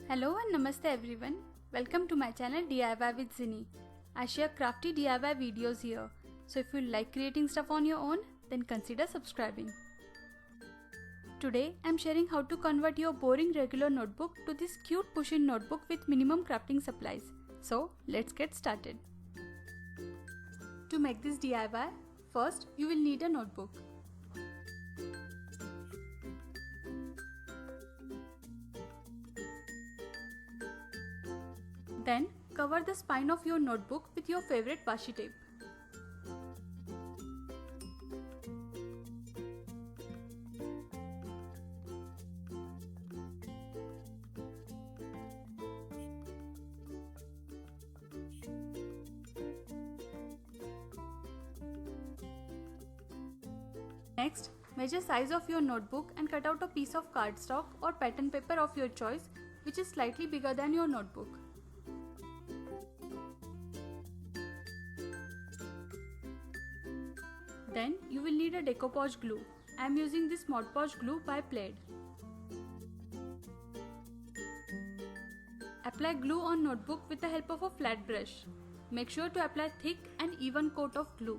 Hello and namaste everyone. Welcome to my channel DIY with Zini. I share crafty DIY videos here. So if you like creating stuff on your own, then consider subscribing. Today I'm sharing how to convert your boring regular notebook to this cute Pusheen notebook with minimum crafting supplies. So let's get started. To make this DIY, first you will need a notebook. Then cover the spine of your notebook with your favorite washi tape. Next, measure size of your notebook and cut out a piece of cardstock or pattern paper of your choice which is slightly bigger than your notebook. Then you will need a decoupage glue. I am using this Mod Podge glue by Plaid. Apply glue on notebook with the help of a flat brush. Make sure to apply thick and even coat of glue.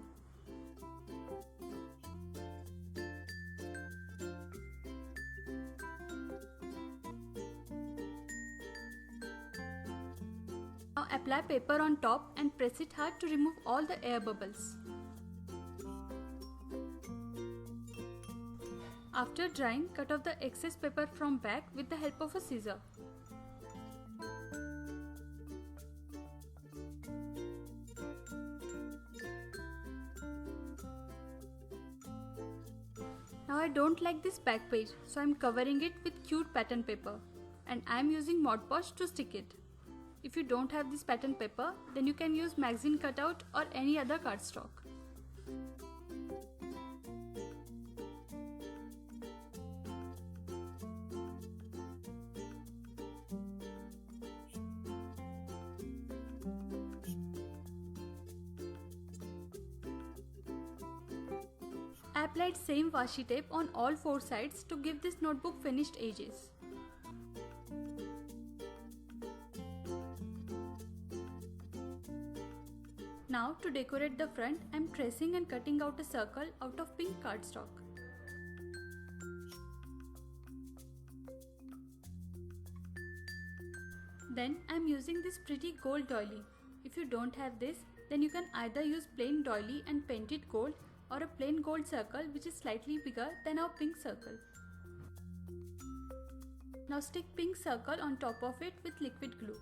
Now apply paper on top and press it hard to remove all the air bubbles. After drying, cut off the excess paper from back with the help of a scissor. Now I don't like this back page, so I am covering it with cute pattern paper and I am using Mod Podge to stick it. If you don't have this pattern paper, then you can use magazine cutout or any other cardstock. I applied same washi tape on all four sides to give this notebook finished edges. Now to decorate the front, I am tracing and cutting out a circle out of pink cardstock. Then I am using this pretty gold doily. If you don't have this, then you can either use plain doily and paint it gold or a plain gold circle which is slightly bigger than our pink circle. Now stick pink circle on top of it with liquid glue.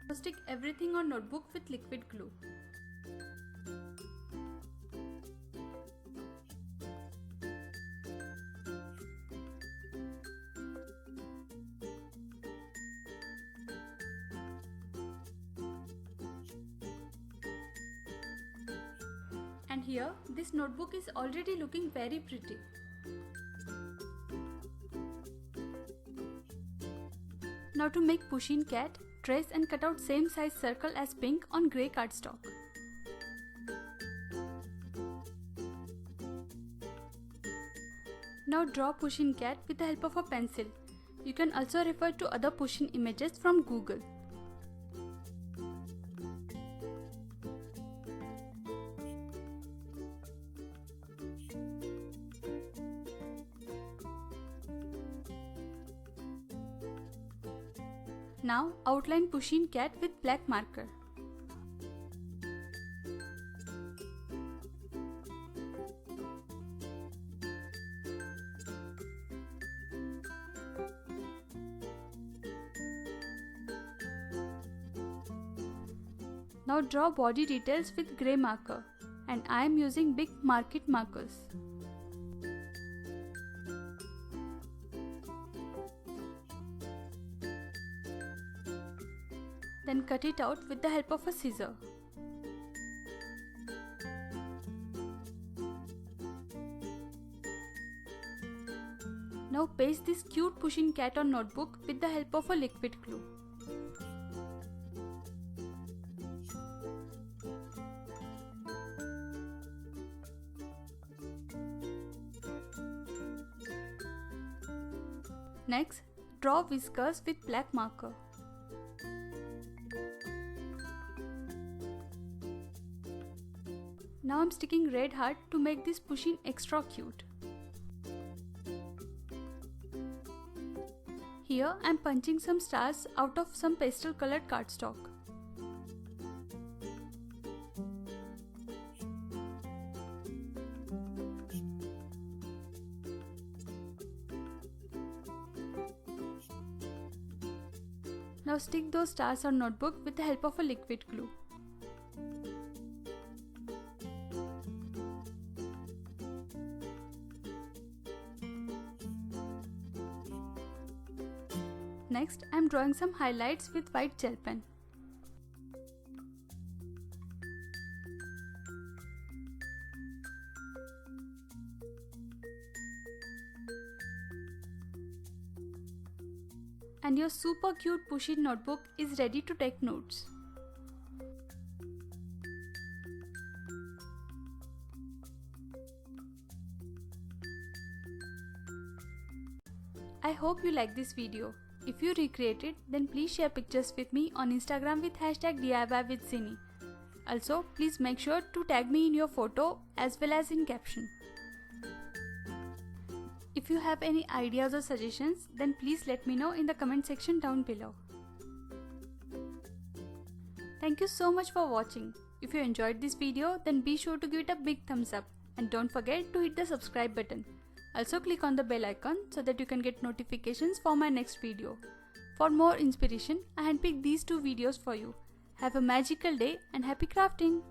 Now stick everything on notebook with liquid glue. And here, this notebook is already looking very pretty. Now to make Pusheen cat, trace and cut out same size circle as pink on grey cardstock. Now draw Pusheen cat with the help of a pencil. You can also refer to other Pusheen images from Google. Now outline Pusheen cat with black marker. Now draw body details with grey marker and I am using big market markers. Then cut it out with the help of a scissor. Now paste this cute Pusheen cat on notebook with the help of a liquid glue. Next, draw whiskers with black marker. Now I'm sticking red heart to make this Pusheen extra cute. Here I'm punching some stars out of some pastel colored cardstock. Now stick those stars on notebook with the help of a liquid glue. Next, I am drawing some highlights with white gel pen. And your super cute Pusheen notebook is ready to take notes. I hope you like this video. If you recreate it, then please share pictures with me on Instagram with #DIY with Zini. Also, please make sure to tag me in your photo as well as in caption. If you have any ideas or suggestions, then please let me know in the comment section down below. Thank you so much for watching. If you enjoyed this video, then be sure to give it a big thumbs up and don't forget to hit the subscribe button. Also click on the bell icon so that you can get notifications for my next video. For more inspiration, I handpicked these two videos for you. Have a magical day and happy crafting!